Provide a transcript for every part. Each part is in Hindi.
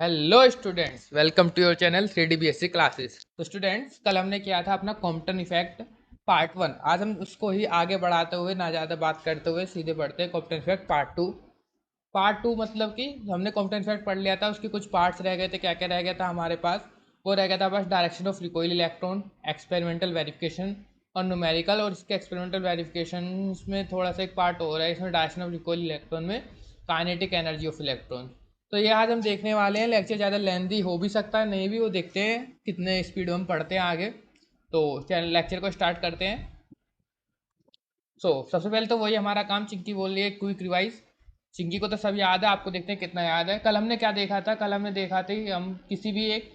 Hello students, welcome to your channel 3D BSc classes. तो स्टूडेंट्स, कल हमने किया था अपना कॉम्पटन इफेक्ट पार्ट 1। आज हम उसको ही आगे बढ़ाते हुए ना ज़्यादा बात करते हुए सीधे बढ़ते हैं कॉम्पटन इफेक्ट पार्ट 2। पार्ट 2 मतलब कि हमने कॉम्पटन इफेक्ट पढ़ लिया था, उसके कुछ पार्ट्स रह गए थे। क्या क्या रह गया था हमारे पास? वो रह गया था बस direction of recoil electron, experimental verification और न्यूमेरिकल। और इसके एक्सपेरिमेंटल वेरिफिकेशन में थोड़ा सा एक पार्ट हो रहा है इसमें, डायरेक्शन ऑफ रिकॉइल इलेक्ट्रॉन में काइनेटिक एनर्जी ऑफ इलेक्ट्रॉन। तो ये आज हम देखने वाले हैं। लेक्चर ज़्यादा लेंथी हो भी सकता है, नहीं भी, वो देखते हैं कितने स्पीड में हम पढ़ते हैं आगे। तो चैनल लेक्चर को स्टार्ट करते हैं। सबसे पहले तो वही हमारा काम, चिंकी बोल रही है क्विक रिवाइज। चिंकी को तो सब याद है, आपको देखते हैं कितना याद है। कल हमने क्या देखा था? कल हमने देखा था कि हम किसी भी एक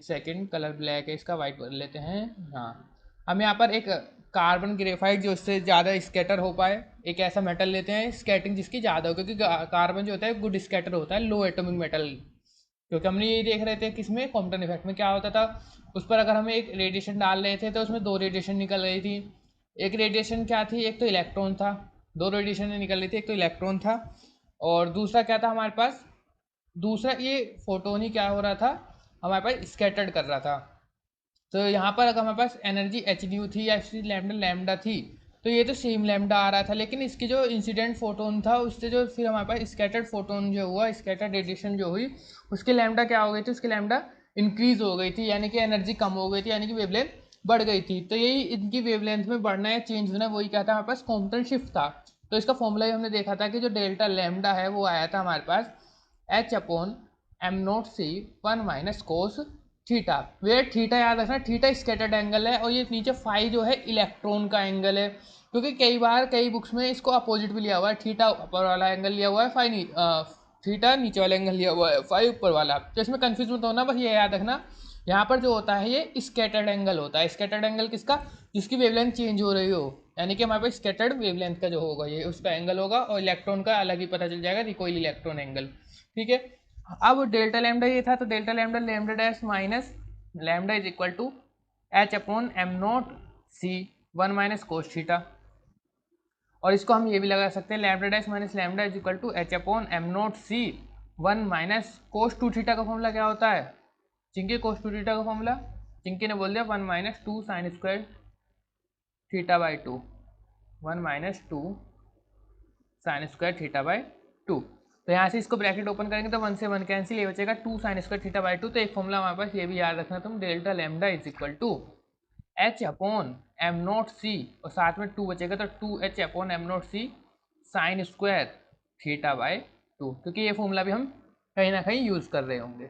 सेकंड, कलर ब्लैक है इसका, वाइट कर लेते हैं। हाँ, हम यहाँ पर एक कार्बन ग्रेफाइट जो उससे ज़्यादा स्कैटर हो पाए, एक ऐसा मेटल लेते हैं स्कैटिंग जिसकी ज़्यादा हो, क्योंकि कार्बन जो होता है गुड स्कैटर होता है, लो एटॉमिक मेटल। क्योंकि हमने ये देख रहे थे किसमें, कॉम्पटन इफेक्ट में क्या होता था, उस पर अगर हमें एक रेडिएशन डाल रहे थे तो उसमें दो रेडिएशन निकल रही थी। एक रेडिएशन क्या थी? एक तो इलेक्ट्रॉन था। दो रेडिएशन निकल रही थी, एक तो इलेक्ट्रॉन था और दूसरा क्या था हमारे पास? दूसरा ये फोटोन ही क्या हो रहा था, हमारे पास स्कैटर्ड कर रहा था। तो यहाँ पर अगर हमारे पास एनर्जी एच न्यू थी या फिर लैम्डा लैम्डा थी, तो ये तो सेम लैम्डा आ रहा था। लेकिन इसकी जो इंसिडेंट फोटोन था उससे जो फिर हमारे पास स्कैटर्ड फोटोन जो हुआ, स्कैटर्ड रेडिएशन जो हुई, उसकी लैम्डा क्या हो गई थी? उसकी लैम्डा इंक्रीज हो गई थी, यानी कि एनर्जी कम हो गई थी, यानी कि वेवलेंथ बढ़ गई थी। तो यही इनकी वेवलेंथ में बढ़ना या चेंज होना, वही क्या था हमारे पास? कॉम्पटन शिफ्ट था। तो इसका फॉर्मूला हमने देखा था कि जो डेल्टा लैम्डा है वो आया था हमारे पास H/m0c 1 - cos थीटा। वे थीटा याद रखना, थीटा स्कैटर्ड एंगल है और ये नीचे फाई जो है इलेक्ट्रॉन का एंगल है। क्योंकि कई बार कई बुक्स में इसको अपोजिट भी लिया हुआ है, थीटा ऊपर वाला एंगल लिया हुआ है, थीटा नीचे वाला एंगल लिया हुआ है, फाई ऊपर वाला। तो इसमें कंफ्यूज मत होना, बस ये याद रखना। यहाँ पर जो होता है ये स्कैटर्ड एंगल होता है। स्कैटर्ड एंगल किसका? जिसकी वेवलेंथ चेंज हो रही हो, यानी कि हमारे पास स्कैटर्ड वेवलेंथ का जो होगा ये उसका एंगल होगा, और इलेक्ट्रॉन का अलग ही पता चल जाएगा, रिकॉइल इलेक्ट्रॉन एंगल। ठीक है। अब डेल्टा लैम्डा ये था, तो delta lambda lambda dash minus lambda is equal to H/m0c 1 - cos theta. और इसको हम ये भी लगा सकते हैं, lambda dash minus lambda is equal to H/m0c 1 - cos 2 theta का फॉर्मूला क्या होता है? चिंकी cos 2 थीटा का फॉर्मूला चिंकी ने बोल दिया 1 - 2 sin² थीटा/2। 1 - 2 sin² थीटा/2। तो यहाँ से इसको ब्रैकेट ओपन करेंगे तो 1 से 1 कैंसिल, ये बचेगा 2 sin² थीटा/2। तो एक फॉर्मूला हमारे पास ये भी याद रखना तुम, delta lambda is equal to H/m0c, और साथ में 2 बचेगा तो 2H/m0c sin² थीटा/2, क्योंकि ये फॉर्मूला भी हम कहीं ना कहीं यूज़ कर रहे होंगे।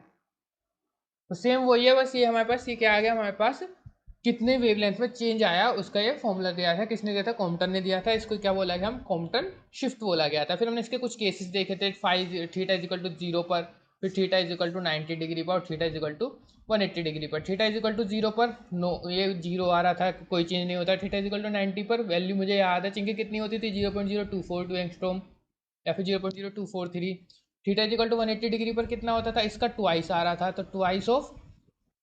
तो सेम वही है, बस ये हमारे पास ये क्या आ गया हमारे पास, कितने वेवलेंथ में चेंज आया उसका ये फॉर्मूला दिया था। किसने दिया था? कॉम्पटन ने दिया था। इसको क्या बोला गया? हम कॉम्पटन शिफ्ट बोला गया था। फिर हमने इसके कुछ केसेस देखे थे, five theta is equal to 0 पर, फिर theta is equal to 90 degree पर, और theta is equal to 180 degree पर। थीटा इज इक्वल टू 0 पर नो, ये 0 आ रहा था, कोई चेंज नहीं होता। थीटा इज इक्वल टू 90 पर वैल्यू मुझे याद है चिंकी कितनी होती थी, 0.0242 एंगस्ट्रॉम या फिर 0.0243। Theta is equal to 180 degree पर कितना होता था? इसका ट्वाइस आ रहा था, तो ट्वाइस ऑफ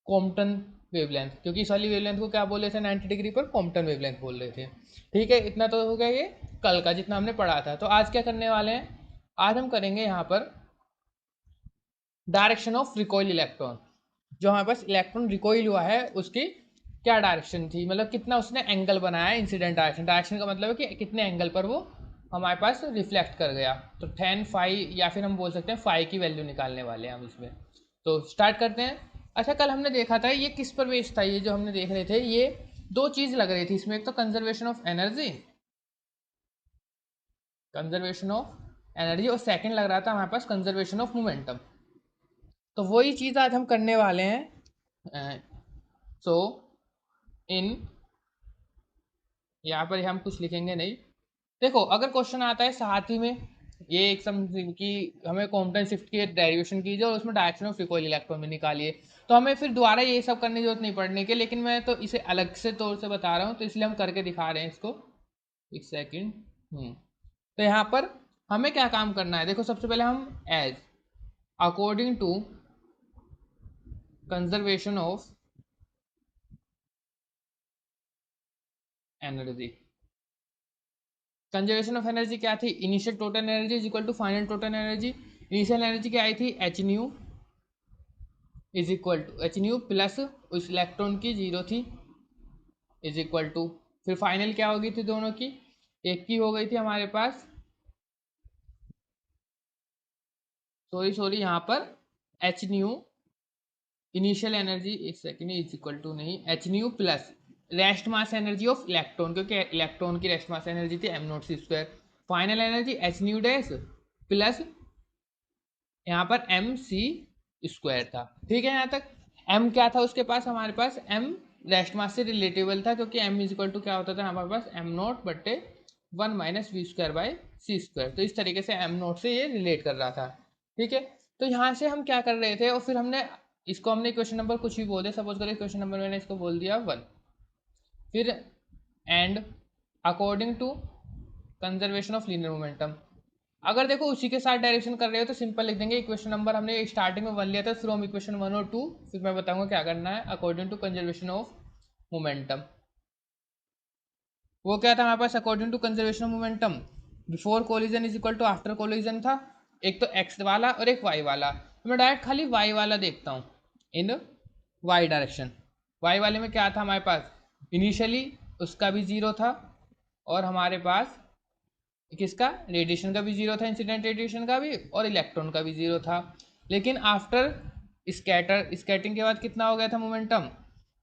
कॉम्पटन वेवलेंथ, क्योंकि इस वाली वेवलेंथ को क्या बोल रहे थे? 90 डिग्री पर कॉम्पटन वेवलेंथ बोल रहे थे। ठीक है, इतना तो हो गया ये कल का जितना हमने पढ़ा था। तो आज क्या करने वाले हैं? आज हम करेंगे यहाँ पर डायरेक्शन ऑफ रिकॉइल इलेक्ट्रॉन। जो हमारे पास इलेक्ट्रॉन रिकॉइल हुआ है उसकी क्या डायरेक्शन थी, मतलब कितना उसने एंगल बनाया है, इंसिडेंट डायरेक्शन। डायरेक्शन का मतलब है कि कितने एंगल पर वो हमारे पास रिफ्लेक्ट कर गया। तो tan फाई, या फिर हम बोल सकते हैं फाई की वैल्यू निकालने वाले हैं हम इसमें। तो स्टार्ट करते हैं। अच्छा, कल हमने देखा था ये किस पर बेस्ड था? ये जो हमने देख रहे थे ये दो चीज़ लग रही थी इसमें, एक तो conservation of energy, conservation of energy, और सेकंड लग रहा था हमारे पास कंजर्वेशन ऑफ मोमेंटम। तो वही चीज़ आज हम करने वाले हैं। सो इन यहाँ पर हम कुछ लिखेंगे नहीं। देखो, अगर क्वेश्चन आता है साथ ही में ये एक सम कि हमें कॉम्पटन शिफ्ट की डेरिवेशन कीजिए और उसमें डायरेक्शन ऑफ रिकॉइल इलेक्ट्रॉन में निकालिए, तो हमें फिर दोबारा ये सब करने की जरूरत नहीं पड़ने की। लेकिन मैं तो इसे अलग से तौर से बता रहा हूँ, तो इसलिए हम करके दिखा रहे हैं इसको। एक सेकेंड। तो यहाँ पर हमें क्या काम करना है? देखो, सबसे पहले हम as according to conservation of energy. Conservation of energy क्या थी? Initial total energy is equal to final total energy. Initial energy क्या आई थी? H nu is equal to H nu plus उस इलेक्ट्रॉन की जीरो थी इज इक्वल टू, फिर फाइनल क्या हो गई थी दोनों की, एक की हो गई थी हमारे पास, सॉरी यहाँ पर एच न्यू इनिशियल एनर्जी, एक सेकेंड, इज इक्वल टू नहीं, H nu plus rest mass energy of electron, क्योंकि इलेक्ट्रॉन की रेस्ट मास एनर्जी थी M naught C square, final energy H nu dash plus यहाँ पर एम सी स्क्वायर था। ठीक है यहाँ तक। एम क्या था उसके पास, हमारे पास एम रेस्ट मास से रिलेटेबल था, क्योंकि एम इज इक्वल टू क्या होता था हमारे पास, एम नॉट बट्टे one minus V square by C square, तो इस तरीके से एम नॉट से ये रिलेट कर रहा था। ठीक है, तो यहाँ से हम क्या कर रहे थे, और फिर हमने इसको हमने क्वेश्चन नंबर कुछ भी बोल दिया, सपोज करो क्वेश्चन नंबर मैंने इसको बोल दिया 1, फिर and according to conservation of linear momentum, अगर देखो उसी के साथ डायरेक्शन कर रहे हो तो सिंपल लिख देंगे, इक्वेशन नंबर हमने स्टार्टिंग में 1 लिया था, फ्रॉम इक्वेशन 1 और 2, फिर मैं बताऊंगा क्या करना है, according to conservation of momentum. वो क्या था हमारे पास, according to conservation of momentum, before collision is equal to after collision था, एक तो एक्स वाला और एक वाई वाला, तो मैं डायरेक्ट खाली वाई वाला देखता हूँ, इन वाई डायरेक्शन। वाई वाले में क्या था हमारे पास, इनिशियली उसका भी जीरो था, और हमारे पास किसका, रेडिएशन का भी जीरो था, इंसिडेंट रेडिएशन का भी, और इलेक्ट्रॉन का भी जीरो था। लेकिन आफ्टर स्कैटरिंग के बाद कितना हो गया था मोमेंटम,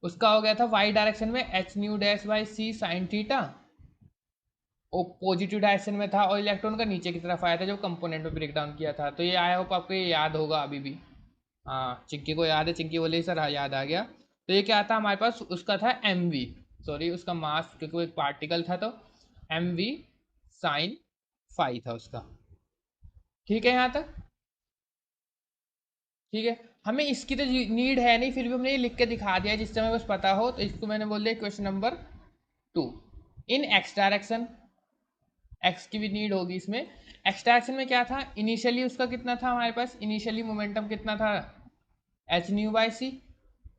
उसका हो गया था वाई डायरेक्शन में H nu dash by C sine theta, वो पॉजिटिव डायरेक्शन में था, और इलेक्ट्रॉन का नीचे की तरफ आया था जब कंपोनेंट में ब्रेक डाउन किया था। तो ये आई होप आपको ये याद होगा अभी भी। हाँ चिंकी को याद है, चिंकी बोले सर हाँ याद आ गया। तो ये क्या था हमारे पास, उसका था एम वी, सॉरी उसका मास, क्योंकि वो एक पार्टिकल था, तो एम वी साइन फाई था उसका। ठीक है यहाँ तक। ठीक है, हमें इसकी तो नीड है नहीं, फिर भी हमने ये लिख के दिखा दिया जिससे हमें बस पता हो, तो इसको मैंने बोल दिया क्वेश्चन नंबर 2। इन एक्स डायरेक्शन, एक्स की भी नीड होगी इसमें। एक्स डायरेक्शन में क्या था, इनिशियली उसका कितना था हमारे पास, इनिशियली मोमेंटम कितना था, H nu by C,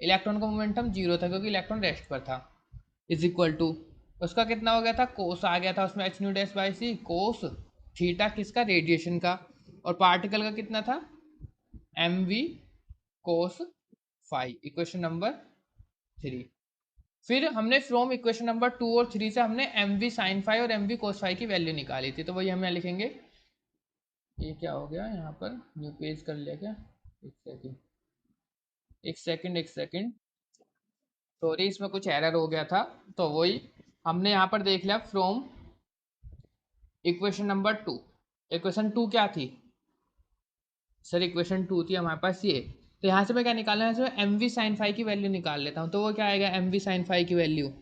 electron का मोमेंटम जीरो था क्योंकि इलेक्ट्रॉन रेस्ट पर था, इज इक्वल टू उसका कितना हो गया था, कोस आ गया था उसमें, H nu dash by C cos theta, किसका, रेडिएशन का, और पार्टिकल का कितना था, M V cos five, equation number 3। फिर हमने फ्रॉम इक्वेशन नंबर 2 और 3 से हमने एम वी साइन फाइव और एम वी कोस फाइव की वैल्यू निकाली थी, तो वही हम यहाँ लिखेंगे। ये क्या हो गया यहाँ पर, न्यू पेज कर लिया क्या, एक सेकेंड एक सेकेंड एक सेकेंड, सॉरी इसमें कुछ एरर हो गया था, तो वही हमने यहाँ पर देख लिया फ्रॉम इक्वेशन नंबर 2। इक्वेशन 2 क्या थी सर, इक्वेशन 2 थी हमारे पास ये, तो यहाँ से मैं क्या निकालना है, इसमें एम वी साइन फाइव की वैल्यू निकाल लेता हूँ, तो वो क्या आएगा, एम वी साइन फाइव की value,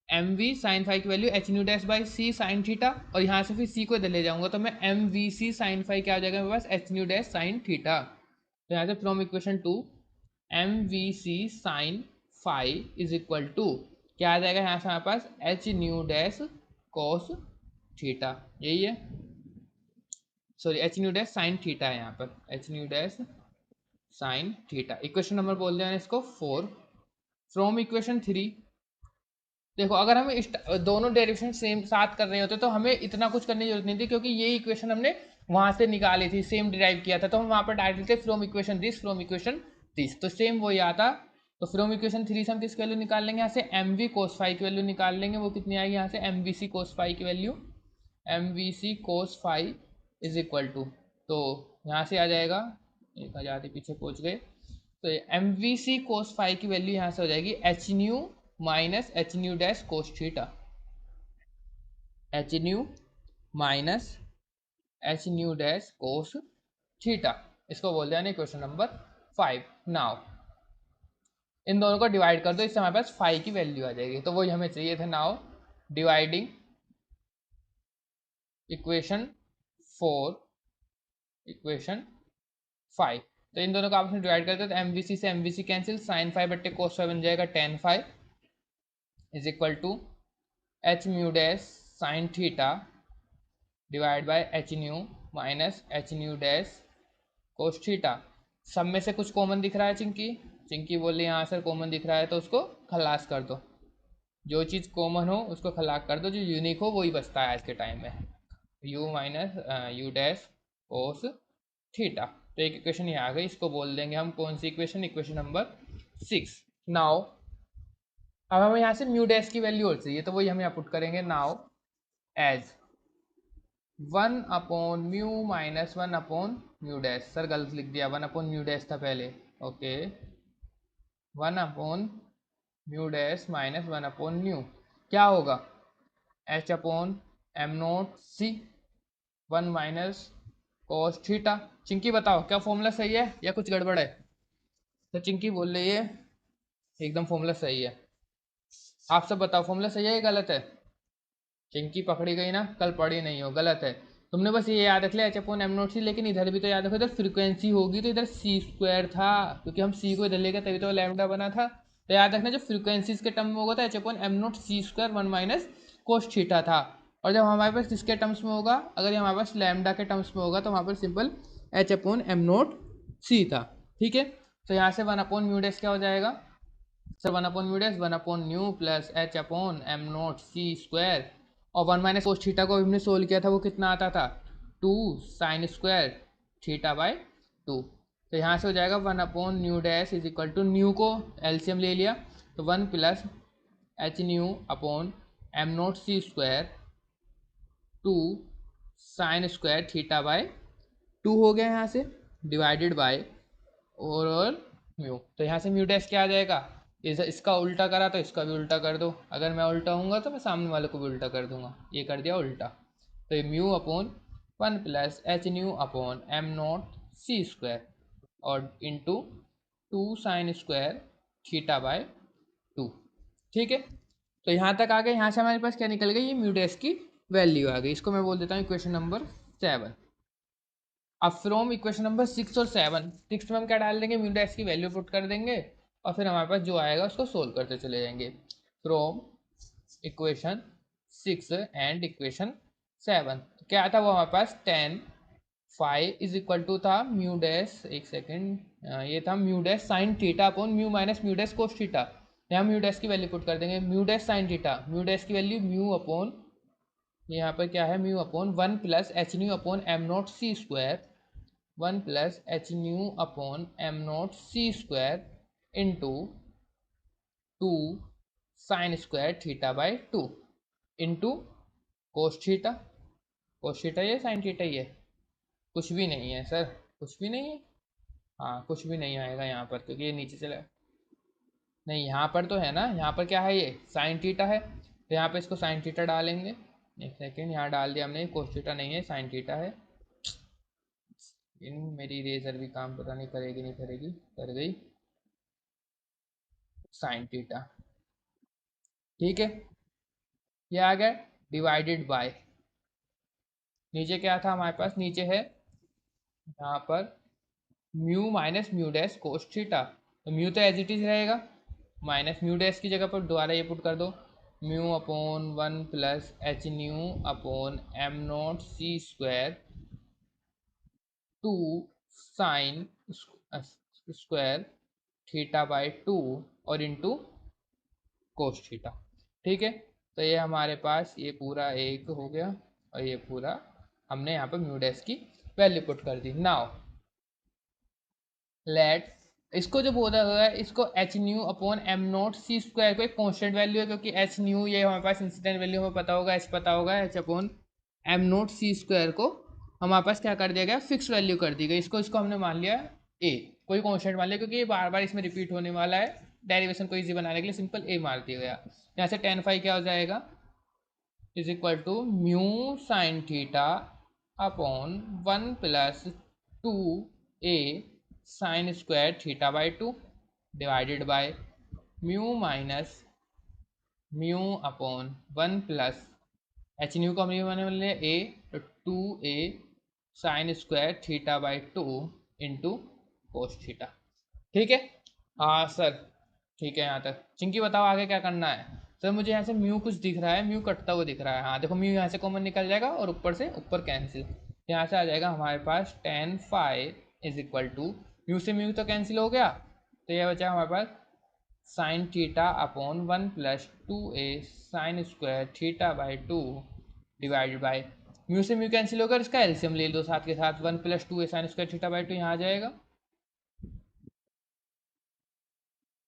M V sine five की value H nu dash by C sine theta, और यहाँ से फिर सी को इधर ले जाऊंगा, तो मैं M V C sine five क्या हो जाएगा मेरे पास, H nu dash sine theta, तो यहाँ से from equation 2 M V C sine five is equal to क्या आ जाएगा यहाँ से हमारे पास, H nu dash cos theta, यही है, sorry H nu dash sine theta है यहाँ पर, H nu dash sine theta, equation number बोल दिया इसको 4। फ्रॉम इक्वेशन 3, देखो अगर हम दोनों डेरिवेशन सेम साथ कर रहे होते तो हमें इतना कुछ करने की जरूरत नहीं थी, क्योंकि ये इक्वेशन हमने वहां से निकाली थी, सेम डिराइव किया था, तो हम वहां पर डायरेक्ट लिखते from equation this, from equation this, तो सेम वही आता। तो फ्रॉम इक्वेशन 3 से हम किसकी वैल्यू निकाल लेंगे, यहाँ से एम वी कोस फाइव की वैल्यू निकाल लेंगे, वो कितनी आएगी यहाँ से, M V C cos five की value, M V C cos five is equal to, तो यहाँ से आ जाएगा, एक हज़ार ही पीछे पहुँच गए, तो M V C cos five की वैल्यू यहाँ से हो जाएगी H nu minus H nu dash cos theta, H nu minus H nu dash cos theta, इसको बोल दिया क्वेश्चन नंबर 5। नाउ इन दोनों को डिवाइड कर दो, इससे हमारे पास फाइव की वैल्यू आ जाएगी, तो वही हमें चाहिए था। नाउ डिवाइडिंग इक्वेशन 4 इक्वेशन 5, तो इन दोनों को आपस में डिवाइड करते हैं, तो एम वी सी से M V C cancel, sine five बट्टे कोस फाइव बन जाएगा tan five is equal to H mu dash sine theta divide by H nu minus H nu dash cos theta. सब में से कुछ कॉमन दिख रहा है, चिंकी चिंकी बोल रही है हाँ सर कॉमन दिख रहा है, तो उसको खलास कर दो, जो चीज़ कॉमन हो उसको खलास कर दो, जो यूनिक हो वही बचता है आज के टाइम में, you minus you dash cos theta. तो एक इक्वेशन ये आ गई, इसको बोल देंगे हम कौन सी इक्वेशन, इक्वेशन नंबर 6। नाउ अब हमें यहाँ से म्यू डैश की वैल्यू और चाहिए, तो वही हम यहाँ पुट करेंगे। नाउ एज 1/μ-1/μ डैश, सर गलत लिख दिया, 1/μ डैश था पहले, ओके 1/μ डैश माइनस 1/μ, क्या होगा h/m0c 1 minus cos theta. Chinki बताओ क्या फॉर्मूला सही है या कुछ गड़बड़ है? तो चिंकी बोल रही है एकदम फॉर्मूला सही है। आप सब बताओ फॉर्मूला सही है या गलत है? चिंकी पकड़ी गई ना, कल पढ़ी नहीं हो, गलत है। तुमने बस ये याद रख लिया h/m0c, लेकिन इधर भी तो याद रखो, इधर फ्रीक्वेंसी होगी तो इधर c स्क्वायर था, क्योंकि हम c को इधर लेकर तभी तो लैम्डा बना था। तो याद रखना जब फ्रीक्वेंसीज के टर्म में होगा तो h/m0c square 1 minus cos theta था, और जब हमारे पास किसके टर्म्स में होगा, अगर ये हमारे पास लैम्डा के टर्म्स में होगा तो वहाँ पर सिंपल h/m0c था। ठीक है, तो यहाँ से 1/μ डैश क्या हो जाएगा sir, 1/μ dash 1/μ plus h/m0c square, और 1 माइनस कोस थीटा को हमने सोल्व किया था, वो कितना आता था 2 साइन स्क्वायर थीटा बाय 2। तो यहाँ से हो जाएगा 1/न्यू dash is equal to, nu को एलसीएम ले लिया तो 1 plus h/m0c square 2 sine square theta by 2 हो गया यहाँ से, डिवाइडेड बाय और म्यू। तो यहाँ से म्यू डैश क्या आ जाएगा, इसका उल्टा करा तो इसका भी उल्टा कर दो, अगर मैं उल्टा हूँगा तो मैं सामने वाले को भी उल्टा कर दूंगा, ये कर दिया उल्टा। तो ये mu upon 1 plus H nu upon m0c square और into 2 sine square theta by 2। ठीक है, तो यहाँ तक आ गए। यहाँ से हमारे पास क्या निकल गई, ये म्यू डैश की वैल्यू आ गई। इसको मैं बोल देता हूँ इक्वेशन नंबर 7। अब फ्रॉम इक्वेशन नंबर 6 और 7, 6 में हम क्या डाल देंगे, म्यू डैश की वैल्यू पुट कर देंगे और फिर हमारे पास जो आएगा उसको सोल्व करते चले जाएंगे। फ्रॉम इक्वेशन 6 एंड इक्वेशन 7 क्या था वो हमारे पास, tan phi is equal to था म्यू डैश, एक सेकेंड, ये था mu dash sine theta upon mu minus mu dash cos theta. यहाँ म्यू डैश की वैल्यू पुट कर देंगे, mu dash sine theta, mu dash की वैल्यू म्यू अपॉन, यहाँ पर क्या है mu upon 1 plus H nu upon m0c square, 1 plus H nu upon m0c square into 2 sine square theta by 2 into cos theta. Cos theta ये साइन थीटा ही है, कुछ भी नहीं है सर, कुछ भी नहीं है, हाँ कुछ भी नहीं आएगा यहाँ पर क्योंकि ये नीचे चला, नहीं यहाँ पर तो है ना, यहाँ पर क्या है ये साइन थीटा है, तो यहाँ पर इसको साइन थीटा डालेंगे। एक सेकेंड, यहाँ डाल दिया हमने, कोस थीटा नहीं है साइन थीटा है। इन मेरी इरेजर भी काम पता नहीं करेगी नहीं करेगी, कर गई, साइन थीटा। ठीक है, ये आ गया डिवाइडेड बाय, नीचे क्या था हमारे पास, नीचे है यहाँ पर mu minus mu dash cos theta, तो म्यू तो एज इट इज रहेगा, माइनस म्यू डैश की जगह पर दोबारा ये पुट कर दो, mu upon 1 plus H nu upon m0c square 2 sine square theta by 2 और इंटू कोस थीटा। ठीक है, तो ये हमारे पास ये पूरा एक हो गया और ये पूरा हमने यहाँ पर म्यू डैश की वैल्यू पुट कर दी। नाउ लेट, इसको जो बोला हुआ है इसको H nu upon m0c square को एक कॉन्स्टेंट वैल्यू है, क्योंकि एच न्यू ये हमारे पास इंसिडेंट वैल्यू हमें पता होगा, एच पता होगा, एच अपॉन m0c स्क्वायर को हमारे पास क्या कर दिया गया, फिक्स वैल्यू कर दी गई, इसको हमने मान लिया ए, कोई कॉन्स्टेंट मान लिया क्योंकि ये बार बार इसमें रिपीट होने वाला है, डेरिवेशन को ईजी बनाने के लिए सिंपल ए मार दिया गया। यहाँ से tan फाई क्या हो जाएगा, is equal to mu sine theta upon 1 plus 2 a sine square theta by 2 divided by mu minus mu upon 1 plus H nu को हमने मैंने लिया ए, तो 2a sine square theta by 2 into cos theta. ठीक है, हाँ सर ठीक है यहाँ तक। चिंकी बताओ आगे क्या करना है। सर मुझे यहाँ से म्यू कुछ दिख रहा है, म्यू कटता हुआ दिख रहा है, हाँ देखो म्यू यहाँ से कॉमन निकल जाएगा और ऊपर से ऊपर कैंसिल, यहाँ से आ जाएगा हमारे पास tan phi is equal to, mu से म्यू तो कैंसिल हो गया, तो यह बचा हमारे पास sine theta upon 1 plus 2a sine square theta by 2 divided by mu से म्यू कैंसिल होकर इसका एलसीएम ले लो साथ के साथ, 1 + 2a sin square theta by 2 यहाँ आ जाएगा,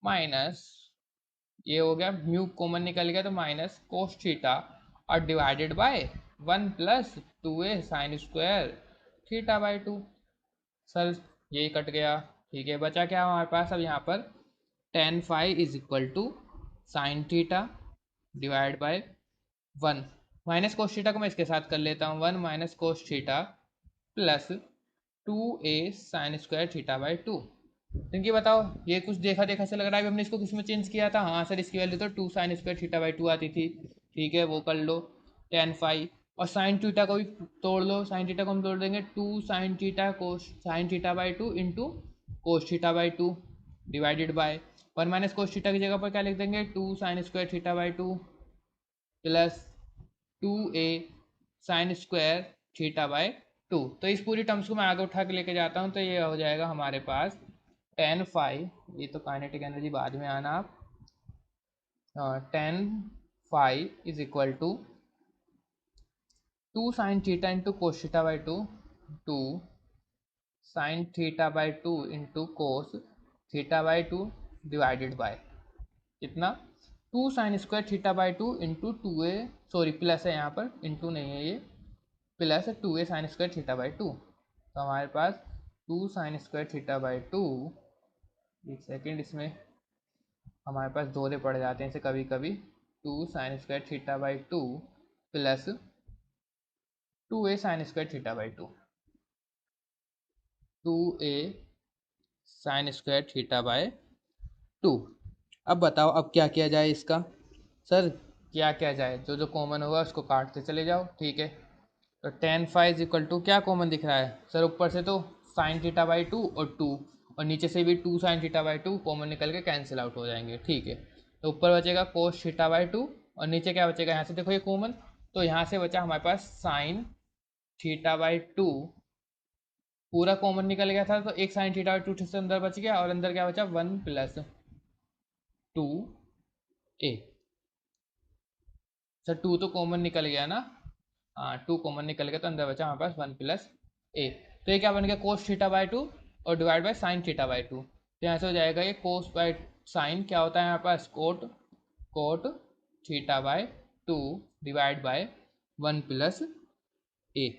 माइनस ये हो गया, म्यू कॉमन निकल गया तो माइनस कोस थीटा और divided by 1 + 2a sin square theta by 2। Sir यही कट गया, ठीक है। बचा क्या हमारे पास अब यहाँ पर, tan phi = sin theta divide by 1 minus cos theta को मैं इसके साथ कर लेता हूँ, 1 minus cos theta plus 2a sin square theta by 2। इनकी बताओ, ये कुछ देखा देखा से लग रहा है, हमने इसको किस में चेंज किया था? हाँ सर, इसकी वैल्यू तो 2 sin स्क्वायर थीटा बाई 2 आती थी, ठीक है, वो कर लो। tan phi और साइन थीटा को भी तोड़ लो, साइन थीटा को हम तोड़ देंगे, 2 sin theta cos sine theta by 2 into cos theta by 2 divided bye 1 minus cos theta की जगह पर क्या लिख देंगे, 2 sin square theta by 2 plus 2a sin square theta by 2। तो इस पूरी टर्म्स को मैं आगे उठा के लेके जाता हूँ, तो ये हो जाएगा हमारे पास tan phi, ये तो काइनेटिक एनर्जी बाद में आना आप, tan phi = 2 sin theta into cos theta by 2, 2 sin theta by 2 into cos theta by 2 divided bye कितना, 2 sin square theta by 2 into 2a, sorry plus है यहाँ पर, इंटू नहीं है ये, plus 2a sin square theta by 2। तो हमारे पास 2 sin स्क्वायर थीटा बाई 2, एक सेकेंड, इसमें हमारे पास दोहरे पड़ जाते हैं इसे कभी कभी, 2 sin square theta by 2 plus 2a sin square theta by 2, 2a sin square theta by 2। अब बताओ अब क्या किया जाए इसका? सर क्या किया जाए, जो जो कॉमन होगा उसको काटते चले जाओ, ठीक है। तो tan phi = क्या कॉमन दिख रहा है सर? ऊपर से तो sin थीटा बाई 2 और 2, और नीचे से भी 2 sin थीटा बाई 2 कॉमन निकल के कैंसिल आउट हो जाएंगे, ठीक है। तो ऊपर बचेगा cos थीटा बाई 2 और नीचे क्या बचेगा, यहाँ से देखो ये कॉमन, तो यहाँ से बचा हमारे पास sin थीटा बाई 2, पूरा कॉमन निकल गया था, तो एक sin थीटा बाई 2 से अंदर बच गया, और अंदर क्या बचा, 1 + 2a। सर 2 तो कॉमन निकल गया ना, हाँ 2 कॉमन निकल गया, तो अंदर बचा हमारे पास 1 + a। तो ये क्या बन गया, कोस थीटा बाई 2 और divide by sine theta by 2। तो यहाँ से हो जाएगा ये कोस बाई साइन, क्या होता है हमारे पास, cot theta by 2 divide by 1 + a।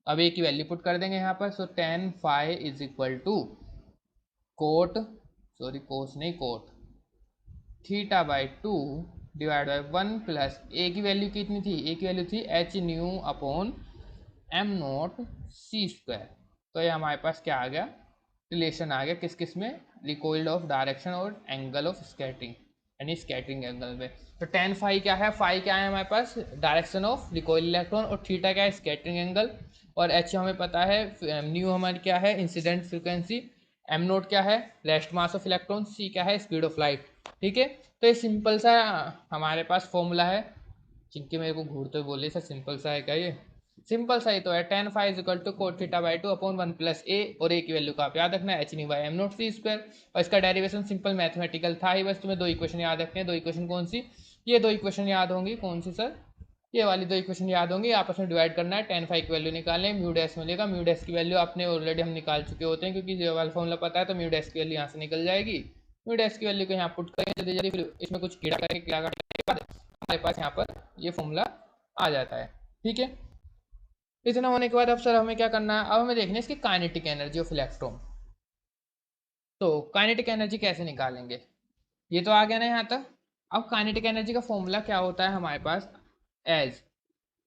अब a की वैल्यू पुट कर देंगे यहाँ पर, so tan phi = cot theta by 2 divide by 1 + a की वैल्यू कितनी थी, a की वैल्यू थी h/m0c²। तो ये हमारे पास क्या आ गया, रिलेशन आ गया, किस किस में, रिकॉइल्ड ऑफ डायरेक्शन और एंगल ऑफ स्कैटरिंग, यानी स्कैटरिंग एंगल में। तो tan phi क्या है, फाई क्या है हमारे पास, डायरेक्शन ऑफ रिकॉइल इलेक्ट्रॉन, और थीटा क्या है, स्कैटरिंग एंगल, और h हमें पता है, न्यू हमारी क्या है, इंसिडेंट फ्रिक्वेंसी, m0 क्या है, rest mass of electron, c क्या है, स्पीड ऑफ लाइट, ठीक है। तो ये सिंपल सा हमारे पास फॉर्मूला है, जिनके मेरे को घूरते हुए बोले सर सिंपल सा है क्या ये, सिंपल सा ही तो है, tan phi = cot theta by 2 upon 1 + a, और a की वैल्यू का आप याद रखना है h/m0c²। और इसका डेरिवेशन सिंपल मैथमेटिकल था ही, बस तुम्हें दो इक्वेशन याद रखने हैं। दो इक्वेशन कौन सी, ये दो इक्वेशन याद होंगी, कौन सी सर, ये वाली दो इक्वेशन याद होंगी, आपस में डिवाइड करना है, tan phi की वैल्यू निकालने, म्यू डैश मिलेगा, म्यू डैश की वैल्यू आपने ऑलरेडी हम निकाल चुके होते हैं, क्योंकि ये वाला फॉर्मूला पता है, तो म्यू डैश की वैल्यू यहाँ से निकल जाएगी। म्यू डैश की वैल्यू को यहाँ पुट करेंगे जल्दी जल्दी, फिर इसमें कुछ कीड़ा करके क्या करने के बाद हमारे पास यहाँ पर ये फॉर्मूला आ जाता है, ठीक है। इतना होने के बाद अब सर हमें क्या करना है, अब हमें देखना है इसकी काइनेटिक एनर्जी ऑफ इलेक्ट्रॉन। तो काइनेटिक एनर्जी कैसे निकालेंगे, ये तो आ गया ना यहाँ तक। अब काइनेटिक एनर्जी का फॉर्मूला क्या होता है हमारे पास, एज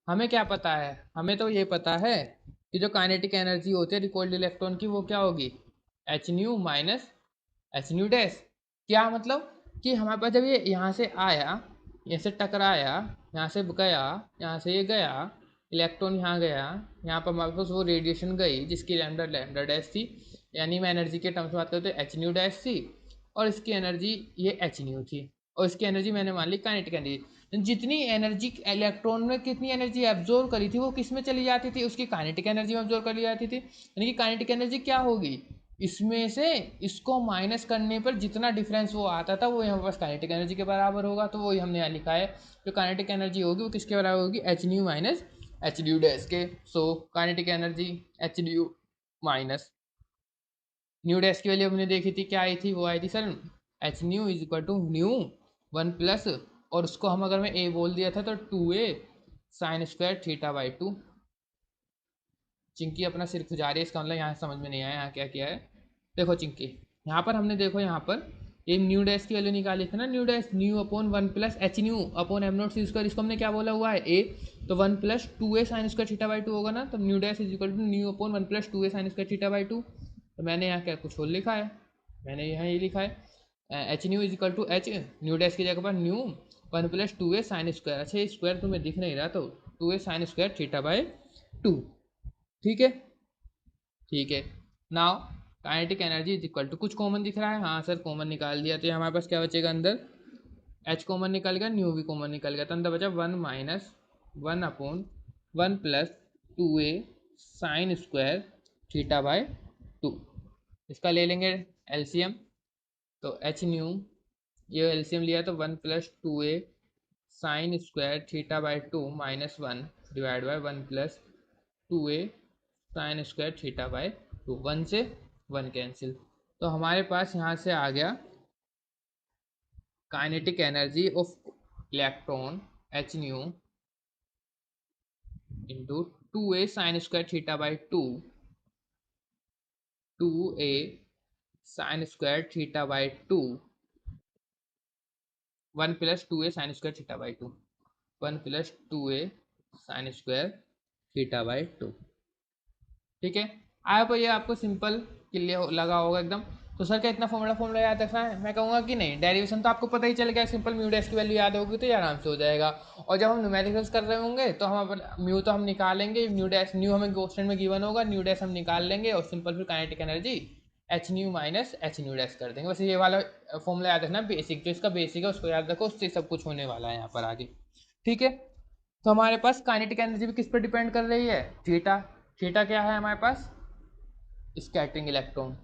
हमें क्या पता है, हमें तो ये पता है कि जो काइनेटिक एनर्जी होती है रिकॉइल्ड इलेक्ट्रॉन की, वो क्या होगी, h/nu माइनस h/nu डैश। क्या मतलब कि हमारे पास जब ये यहाँ से आया, यहाँ से टकराया, यहाँ से गया, यहाँ से ये गया, इलेक्ट्रॉन यहाँ गया, यहाँ पर हमारे पास वो रेडिएशन गई जिसकी लैम्डा डैश थी, यानी मैं एनर्जी के टर्म्स में बात करते हैं h/nu डैश थी, और इसकी एनर्जी ये h/nu थी, और इसकी एनर्जी मैंने मान ली काइनेटिक एनर्जी। जितनी एनर्जी इलेक्ट्रॉन ने कितनी एनर्जी एब्जॉर्व करी थी, वो किस में चली जाती थी, उसकी काइनेटिक एनर्जी में एब्जॉर्व करी जाती थी। यानी कि काइनेटिक एनर्जी क्या होगी, इसमें से इसको माइनस करने पर जितना डिफरेंस वो आता था, वो यहाँ पास काइनेटिक एनर्जी के बराबर होगा। तो वही हमने यहाँ लिखा है, जो काइनेटिक एनर्जी होगी वो किसके बराबर होगी, h/nu minus H D U dash के। So kinetic energy H D U minus nu dash की वैल्यू हमने देखी थी, क्या आई थी, वो आई थी sir H nu is equal to nu one plus, और उसको हम अगर मैं ए बोल दिया था तो 2a sine square theta by 2। Chinki अपना सिर खुजा रही है, इसका मतलब यहाँ समझ में नहीं आया यहाँ क्या किया है। देखो चिंकी, यहाँ पर हमने देखो यहाँ पर ये न्यू डैश की वैल्यू निकाली थी ना, nu dash nu upon one plus H nu upon M naught C square, इसको हमने क्या बोला हुआ है ए, तो one plus 2a sine square theta by 2 होगा ना, तो nu dash is equal to nu upon one plus 2a sine square theta by 2। तो मैंने यहाँ क्या कुछ और लिखा है, मैंने यहाँ ये लिखा है H nu is equal to H nu dash की जगह पर nu one plus 2a sine square, अच्छा ये स्क्वायर तुम्हें दिख नहीं रहा तो 2a sine square theta by 2। ठीक है, ठीक है। Now kinetic energy is equal to, कुछ कॉमन दिख रहा है, हाँ सर कॉमन निकाल दिया, तो ये हमारे पास क्या बचेगा अंदर, एच कॉमन निकल गया, न्यू भी कॉमन निकल गया, तो अंदर बचा one minus one upon one plus 2a sine square theta by 2। इसका ले लेंगे एलसीएम, तो एच न्यू ये एलसीएम लिया तो one plus 2a sine square theta by 2 minus one divide by one plus 2a sine square theta by 2, one से वन कैंसिल, तो हमारे पास यहाँ से आ गया kinetic energy of electron H new into 2a sine square theta by 2a sine square theta by 2 one plus 2a sine square theta by 2 one plus 2a sine square theta by 2। ठीक है, आया पर ये आपको सिंपल क्लियर लगा होगा एकदम। तो सर क्या इतना फॉर्मूला याद रखना है, मैं कहूँगा कि नहीं, डेरिवेशन तो आपको पता ही चल गया, सिंपल म्यू डैश की वैल्यू याद होगी तो ये आराम से हो जाएगा। और जब हम न्यूमेरिकल्स कर रहे होंगे तो हम म्यू तो हम निकालेंगे, म्यू डैश न्यू हमें क्वेश्चन में गिवन होगा, न्यू डैश हम निकाल लेंगे और सिंपल फिर kinetic energy H nu minus H nu dash कर देंगे। बस ये वाला फॉर्मूला याद रखना, बेसिक जो इसका बेसिक है उसको याद रखो, उससे सब कुछ होने वाला है यहाँ पर आगे। ठीक है, तो हमारे पास काइनेटिक एनर्जी भी किस पर डिपेंड कर रही है, थीटा। थीटा क्या है हमारे पास, scattering electron,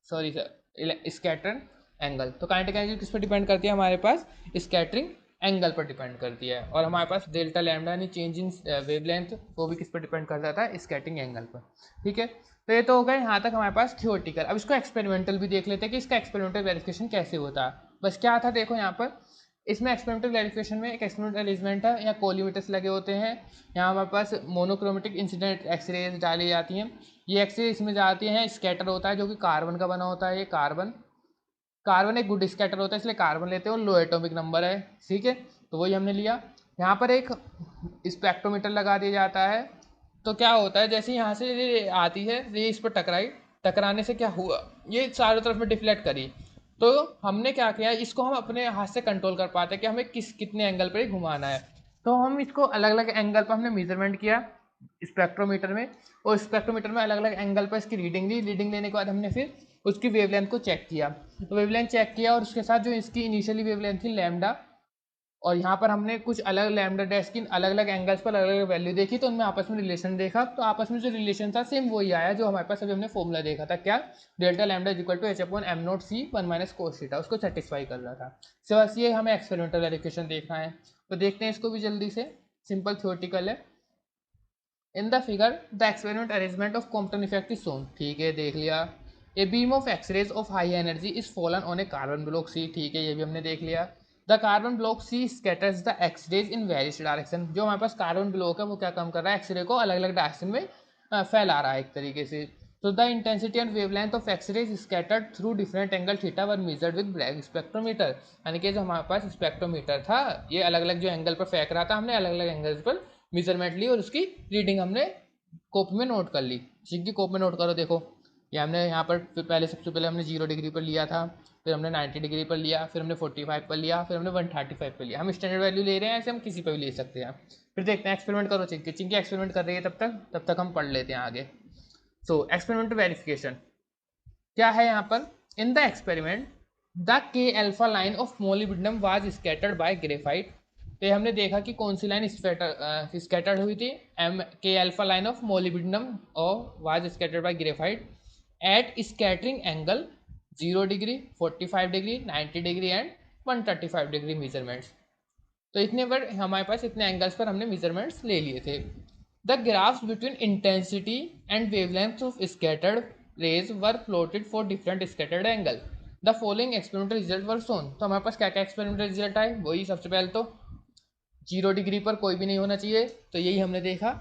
sorry sir scattering angle. तो काइनेटिक एनर्जी किस पर डिपेंड करती है हमारे पास, स्कैटरिंग एंगल पर डिपेंड करती है। और हमारे पास डेल्टा लैम्डा यानी चेंज इन वेवलेंथ, वो भी किस पर डिपेंड कर जाता है, स्कैटरिंग एंगल पर। ठीक है, तो ये तो हो गए यहाँ तक हमारे पास थियोरटिकल। अब इसको एक्सपेरिमेंटल भी देख लेते हैं कि इसका एक्सपेरिमेंटल वेरिफिकेशन कैसे होता है। बस क्या था देखो यहाँ पर, इसमें एक्सपेरिमेंटल वेरिफिकेशन में एक एक्सपेरिमेंटल अरेंजमेंट है, यहाँ कोलिमीटर्स लगे होते हैं, यहाँ हमारे पास मोनोक्रोमेटिक इंसिडेंट एक्सरेज डाली जाती हैं, ये एक्सरे इसमें जाती हैं, स्कैटर होता है जो कि कार्बन का बना होता है, ये कार्बन कार्बन एक गुड स्कैटर होता है इसलिए कार्बन लेते हैं और लो एटॉमिक नंबर है। ठीक है, तो वही हमने लिया। यहाँ पर एक स्पेक्ट्रोमीटर लगा दिया जाता है, तो क्या होता है जैसे यहाँ से ये आती है, ये इस पर टकराई, टकराने से क्या हुआ, ये चारों तरफ में डिफ्लेक्ट करी, तो हमने क्या किया, इसको हम अपने हाथ से कंट्रोल कर पाते हैं कि हमें कितने एंगल पर ही घुमाना है। तो हम इसको अलग अलग एंगल पर हमने मेजरमेंट किया स्पेक्ट्रोमीटर में, और स्पेक्ट्रोमीटर में अलग अलग एंगल पर इसकी रीडिंग ली, रीडिंग लेने के बाद हमने फिर उसकी वेवलेंथ को चेक किया, तो वेवलेंथ चेक किया और उसके साथ जो इसकी इनिशियली वेवलेंथ थी लैम्डा, और यहाँ पर हमने कुछ अलग लैम्डा डैश की अलग अलग एंगल्स पर अलग अलग वैल्यू देखी, तो उनमें आपस में रिलेशन देखा, तो आपस में जो रिलेशन था सेम वही आया जो हमारे पास अभी हमने फॉर्मूला देखा था, क्या, delta lambda is equal to H upon M naught C one minus cos theta, उसको सेटिस्फाई कर रहा था। सो बस ये हमें एक्सपेरिमेंटल वेरिफिकेशन देखना है, तो देखते हैं इसको भी जल्दी से, सिंपल थ्योरेटिकल है। In the figure the experiment arrangement of Compton effect is shown, ठीक है देख लिया। A beam of X rays of high energy is fallen on a carbon block C, ठीक है ये भी हमने देख लिया। The carbon block C scatters the X rays in various direction, जो हमारे पास कार्बन ब्लॉक है वो क्या काम कर रहा है, एक्सरे को अलग अलग डायरेक्शन में फैला रहा है एक तरीके से। तो the intensity and wavelength of X rays scattered through different angle theta were measured with black spectrometer, यानी कि जो हमारे पास स्पेक्ट्रोमीटर था ये अलग अलग जो एंगल पर फेंक रहा था, हमने अलग अलग एंगल्स पर मेजरमेंट ली और उसकी रीडिंग हमने कॉपी में नोट कर ली। ठीक है, कॉपी में नोट करो, देखो ये हमने यहाँ पर फिर पहले सबसे पहले हमने 0 डिग्री पर लिया था, फिर हमने 90 डिग्री पर लिया, फिर हमने 45 पर लिया, फिर हमने 135 पर लिया। हम स्टैंडर्ड वैल्यू ले रहे हैं, ऐसे हम किसी पर भी ले सकते हैं। फिर देखते हैं, एक्सपेरिमेंट करो, चिंकी चिंकी एक्सपेरिमेंट कर रही है, तब तक हम पढ़ लेते हैं आगे। सो एक्सपेरिमेंट वेरिफिकेशन क्या है यहाँ पर, in the experiment the K alpha line of molybdenum was scattered by graphite, तो हमने देखा कि कौन सी लाइन स्कैटर्ड हुई थी, M K alpha line of molybdenum और was scattered by graphite at scattering angle 0 degree 45 degree 90 degree and 135 degree measurements. तो इतने पर हमारे पास इतने एंगल्स पर हमने मेजरमेंट्स ले लिए थे। The graphs between intensity and wavelength of scattered raise were plotted for different scattered angle. The following experimental result were shown. तो हमारे पास क्या क्या एक्सपेरिमेंटल रिजल्ट आए, वही सबसे पहले तो 0 डिग्री पर कोई भी नहीं होना चाहिए, तो यही हमने देखा।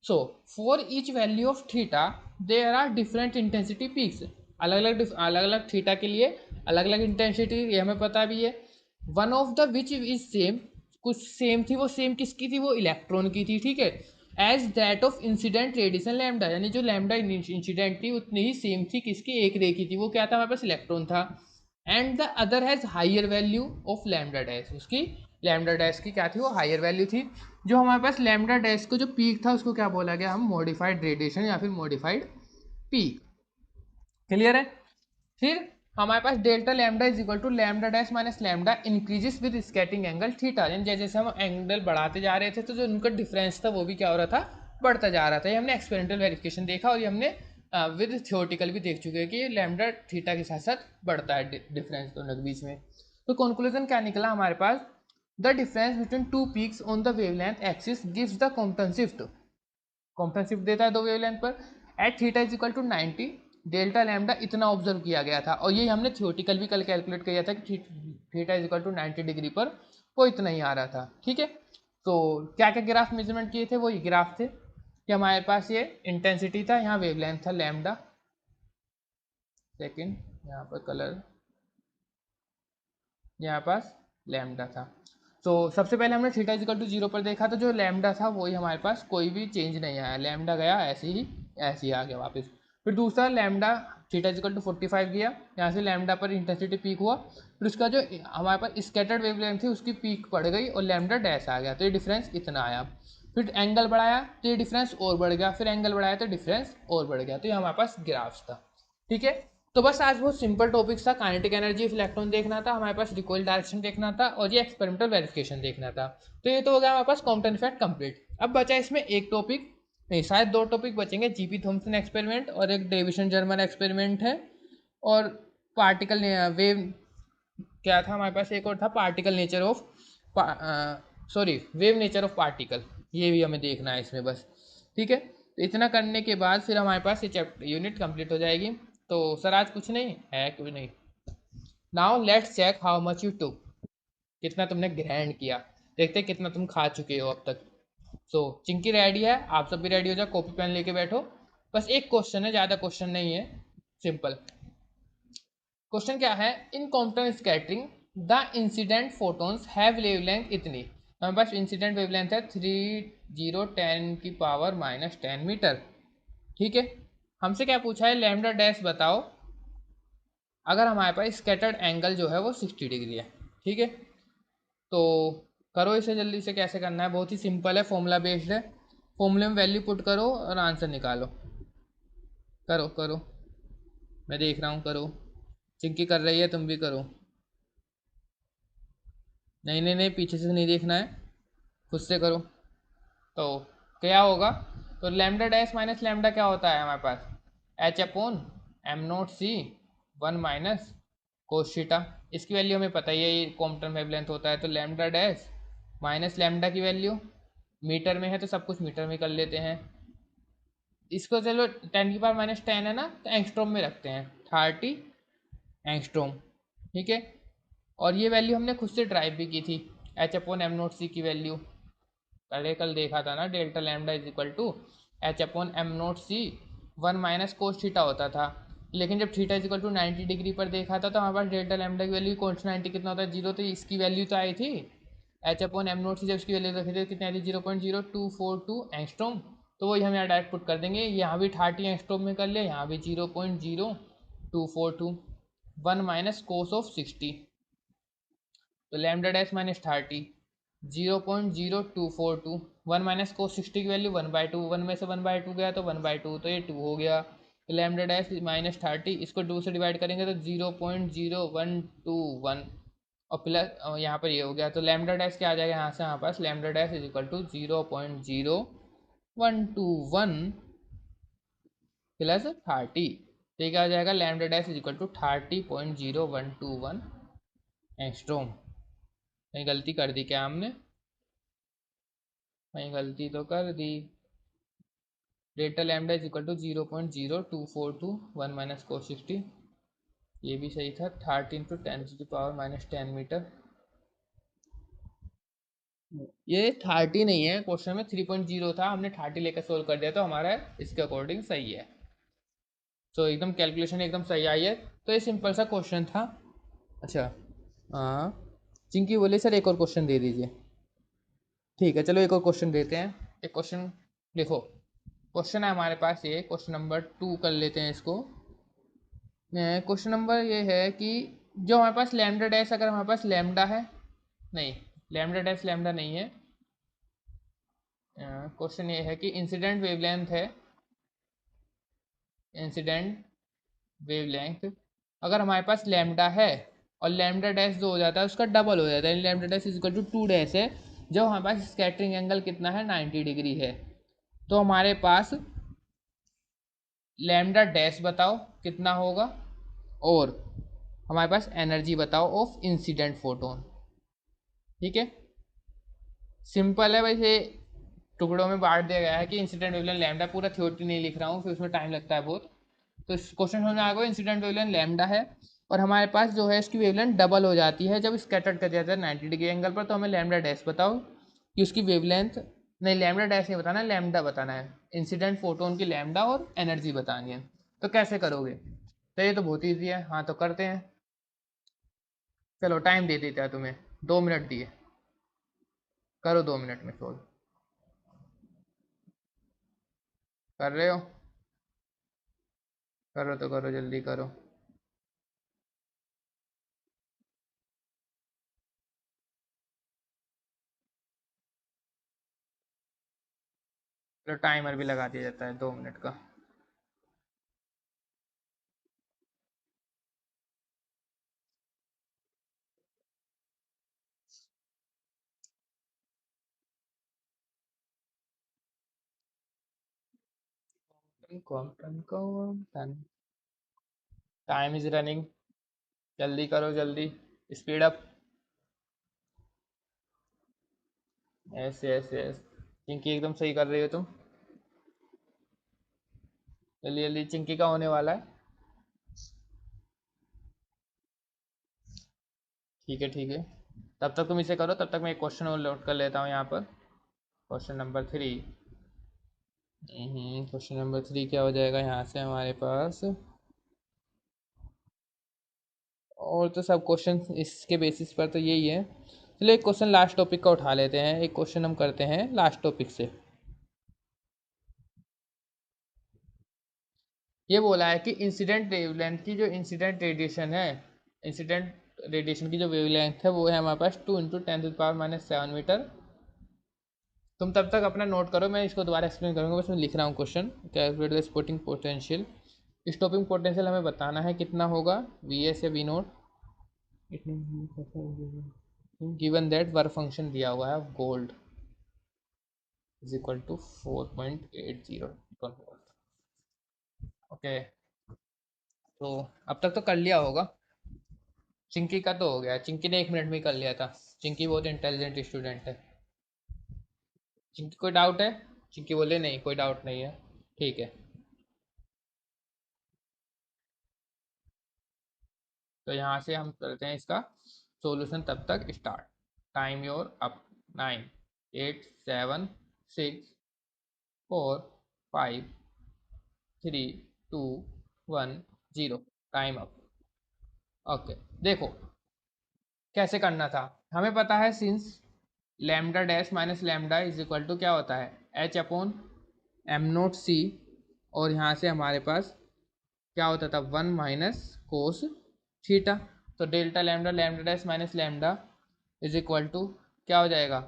So for each value of theta there are different intensity peaks. अलग अलग थीटा के लिए अलग अलग इंटेंसिटी, ये हमें पता भी है। One of the which is same, कुछ सेम थी, वो सेम किसकी थी, वो इलेक्ट्रॉन की थी, ठीक है। As that of incident radiation lambda, यानी जो लैम्डा इंसिडेंट थी उतनी ही सेम थी किसकी, एक रे की थी, वो क्या था हमारे पास, इलेक्ट्रॉन था। And the other has higher value of lambda dash, उसकी लैम्डा डैश की क्या थी, वो हाइयर वैल्यू थी। जो हमारे पास लैम्डा डैश को जो पीक था उसको क्या बोला गया, हम मॉडिफाइड रेडिएशन या फिर मॉडिफाइड पीक। क्लियर है। फिर हमारे पास delta lambda is equal to lambda dash minus lambda increases with scattering angle theta, यानी जैसे जैसे हम एंगल बढ़ाते जा रहे थे तो जो उनका डिफरेंस था वो भी क्या हो रहा था, बढ़ता जा रहा था। ये हमने एक्सपेरिमेंटल वेरिफिकेशन देखा, और ये हमने विद थियोरटिकल भी देख चुके हैं कि लैम्डा थीटा के साथ साथ बढ़ता है डिफरेंस दोनों के बीच में। तो कंक्लूजन क्या निकला हमारे पास, the difference between two peaks on the wavelength axis gives the Compton shift, Compton shift देता है दो वेवलेंथ पर। At theta is equal to 90 delta lambda इतना ऑब्जर्व किया गया था, और ये हमने थियोरटिकल भी कल कैलकुलेट किया था कि theta is equal to 90 degree पर वो इतना ही आ रहा था, ठीक है। तो क्या क्या ग्राफ मेजरमेंट किए थे, वो ये ग्राफ थे कि हमारे पास ये इंटेंसिटी था, यहाँ वेवलेंथ था लैम्डा, सेकेंड यहाँ पर कलर, यहाँ पास लैम्डा था। तो सबसे पहले हमने थीटा इजिकल टू 0 पर देखा, तो जो लैम्डा था वही हमारे पास कोई भी चेंज नहीं आया, लैम्डा गया ऐसे ही आ गया वापस। फिर दूसरा लैम्डा थीटा इजिकल टू 45 गया, यहाँ से लैम्डा पर इंटेंसिटी पीक हुआ, फिर उसका जो हमारे पास स्कैटर्ड वेवलेंथ थी उसकी पीक पड़ गई और लैम्डा डैश आ गया, तो ये डिफरेंस इतना आया। फिर एंगल बढ़ाया तो ये डिफरेंस और बढ़ गया, फिर एंगल बढ़ाया तो डिफरेंस और बढ़ गया, तो ये हमारे पास ग्राफ्स था, ठीक है। तो बस आज बहुत सिंपल टॉपिक था, काइनेटिक एनर्जी ऑफ इलेक्ट्रॉन देखना था, हमारे पास रिकॉइल डायरेक्शन देखना था, और ये एक्सपेरिमेंटल वेरिफिकेशन देखना था। तो ये तो हो गया हमारे पास कॉम्पटन इफेक्ट कंप्लीट। अब बचा इसमें एक टॉपिक, नहीं शायद दो टॉपिक बचेंगे, जीपी थॉम्सन एक्सपेरिमेंट और एक डेविसन जर्मन एक्सपेरिमेंट है, और पार्टिकल वेव क्या था हमारे पास, एक और था particle nature of, sorry wave nature of particle, ये भी हमें देखना है इसमें बस, ठीक है। तो इतना करने के बाद फिर हमारे पास ये चैप्टर यूनिट कंप्लीट हो जाएगी। तो सर आज कुछ नहीं है, क्यों नहीं। Now let's check how much you took, कितना तुमने ग्रहण किया, देखते कितना तुम खा चुके हो अब तक। सो चिंकी रेडी है, आप सब भी रेडी हो जाओ, कॉपी पेन लेके बैठो। बस एक क्वेश्चन है, ज़्यादा क्वेश्चन नहीं है, सिंपल क्वेश्चन क्या है, in Compton scattering the incident photons have wavelength इतनी, हमारे पास इंसिडेंट वेवलेंथ है 3010⁻⁻10 मीटर, ठीक है। हमसे क्या पूछा है, लैम्डा डैश बताओ अगर हमारे पास स्कैटर्ड एंगल जो है वो 60 डिग्री है, ठीक है। तो करो इसे जल्दी से, कैसे करना है, बहुत ही सिंपल है, फॉर्मूला बेस्ड है, फॉर्मूले में वैल्यू पुट करो और आंसर निकालो, करो करो, मैं देख रहा हूँ, करो, चिंकी कर रही है, तुम भी करो। नहीं नहीं नहीं, पीछे से नहीं देखना है, खुद से करो। तो क्या होगा, तो लैम्डा डैश माइनस लैम्डा क्या होता है हमारे पास, H/m0c 1 - कोशीटा, इसकी वैल्यू हमें पता ही है, ये कॉम्पटन वेवलेंथ होता है। तो लैम्डा डैश माइनस लैम्डा की वैल्यू मीटर में है तो सब कुछ मीटर में कर लेते हैं, इसको चलो 10⁻⁻10 है ना, तो एंगस्ट्रॉम में रखते हैं, 30 एंगस्ट्रॉम, ठीक है। और ये वैल्यू हमने खुद से ड्राइव भी की थी, H/m0c की वैल्यू कल देखा था ना, delta lambda is equal to H/m0c 1 - cos theta होता था। लेकिन जब theta is equal to 90 degree पर देखा था तो हमारे पास डेल्टा लैम्डा की वैल्यू कौन सी 90 कितना होता है, 0, तो इसकी वैल्यू तो आई थी H/m0c, जब इसकी वैल्यू रखी थी कितनी आई थी, 0.0242 एंगस्ट्रॉम। तो वही हम यहाँ डायरेक्ट पुट कर देंगे, यहाँ भी 30 एंगस्ट्रॉम में कर लिया, यहाँ भी 0.0242 1 - कोस ऑफ 60, तो लैम्डा डैश माइनस 30 0.0242 1 - कोस 60 की वैल्यू 1/2, 1 में से 1/2 गया तो 1/2, तो ये 2 हो गया। तो लैम्डा डैश -30 इसको 2 से डिवाइड करेंगे तो 0.0121, और प्लस यहाँ पर ये हो गया, तो लैम्डा डैश क्या आ जाएगा यहाँ से, हमारे पास lambda dash is equal to 0.0121 plus 30, तो ये क्या आ जाएगा, lambda dash is equal to 30.0121 angstrom. कहीं गलती कर दी क्या हमने, कहीं गलती तो कर दी, delta lambda is equal to 0.0242 1 minus cos 60, ये भी सही था। 30 × 10⁻⁻10 मीटर। ये 30 नहीं है, क्वेश्चन में 3.0 था, हमने 30 लेकर सोल्व कर दिया तो हमारा इसके अकॉर्डिंग सही है। तो एकदम कैलकुलेशन एकदम सही आई है। तो ये सिंपल सा क्वेश्चन था। अच्छा हाँ, चिंकी बोले सर एक और क्वेश्चन दे दीजिए। ठीक है चलो एक और क्वेश्चन देते हैं। एक क्वेश्चन देखो, क्वेश्चन है हमारे पास ये क्वेश्चन नंबर 2 कर लेते हैं इसको। क्वेश्चन नंबर ये है कि जो हमारे पास लैम्डा डैश, अगर हमारे पास लैम्डा है, नहीं लैम्डा डैश लैम्डा नहीं है। क्वेश्चन ये है कि इंसिडेंट वेवलेंथ है, इंसिडेंट वेवलेंथ अगर हमारे पास लैम्डा है और लैम्डा डैश जो हो जाता है उसका डबल हो जाता है, lambda dash is equal to 2 dash है, जो हमारे पास स्कैटरिंग एंगल कितना है 90 डिग्री है। तो हमारे पास लैम्डा डैश बताओ कितना होगा और हमारे पास एनर्जी बताओ ऑफ इंसिडेंट फोटोन। ठीक है, सिंपल है वैसे, टुकड़ों में बांट दिया गया है कि इंसिडेंट वेवलेंथ लैम्डा, पूरा थ्योरी नहीं लिख रहा हूँ फिर उसमें टाइम लगता है बहुत। तो इस क्वेश्चन समझ में आ गया, इंसिडेंट वेवलेंथ लैम्डा है और हमारे पास जो है इसकी वेवलेंथ डबल हो जाती है जब स्कैटर्ड कर जाता है 90 डिग्री एंगल पर। तो हमें लैम्डा डैश बताओ कि उसकी वेवलेंथ, नहीं लैम्डा डैश नहीं बताना है, लैम्डा बताना है, इंसिडेंट फोटोन की लैम्डा और एनर्जी बतानी है। तो कैसे करोगे? तो ये तो बहुत ईजी है, हाँ तो करते हैं। चलो टाइम दे देता है तुम्हें, 2 मिनट दिए, करो 2 मिनट में सोल्व। कर रहे हो? करो तो करो, जल्दी करो। चलो टाइमर भी लगा दिया जाता है 2 मिनट का। टाइम इज रनिंग, जल्दी करो जल्दी, speed up. Yes yes yes, Chinki एकदम सही कर रही हो तुम, जल्दी जल्दी, चिंकी का होने वाला है। ठीक है ठीक है, तब तक तुम इसे करो, तब तक मैं एक क्वेश्चन और लोड कर लेता हूँ यहाँ पर। Question number 3। क्वेश्चन नंबर 3 क्या हो जाएगा यहाँ से हमारे पास? और तो सब क्वेश्चन इसके बेसिस पर तो यही है। चलो एक क्वेश्चन लास्ट टॉपिक का उठा लेते हैं, एक क्वेश्चन हम करते हैं लास्ट टॉपिक से। ये बोला है कि इंसिडेंट वेवलेंथ की जो इंसिडेंट रेडिएशन है, इंसिडेंट रेडिएशन की जो वेवलेंथ है वो है हमारे पास 2 × 10⁻⁷मीटर। तुम तब तक अपना नोट करो, मैं इसको दोबारा एक्सप्लेन करूंगा, बस मैं लिख रहा हूँ question. Calculate the sporting potential, stopping potential हमें बताना है कितना होगा, वी एस या V naught. Given that work function दिया हुआ है gold is equal to 4.80 okay. तो अब तक तो कर लिया होगा, चिंकी का तो हो गया, चिंकी ने 1 मिनट में ही कर लिया था, चिंकी बहुत इंटेलिजेंट स्टूडेंट है। चिंकी कोई डाउट है? चिंकी बोले नहीं कोई डाउट नहीं है। ठीक है, तो यहाँ से हम करते हैं इसका सॉल्यूशन, तब तक start. Time your up. 9 8 7 6 4 5 3 2 1 0। Time up. Okay, देखो कैसे करना था। हमें पता है since lambda dash minus lambda is equal to क्या होता है, H upon M naught C, और यहाँ से हमारे पास क्या होता था 1 - कोस थीटा। तो delta lambda lambda dash minus lambda is equal to क्या हो जाएगा,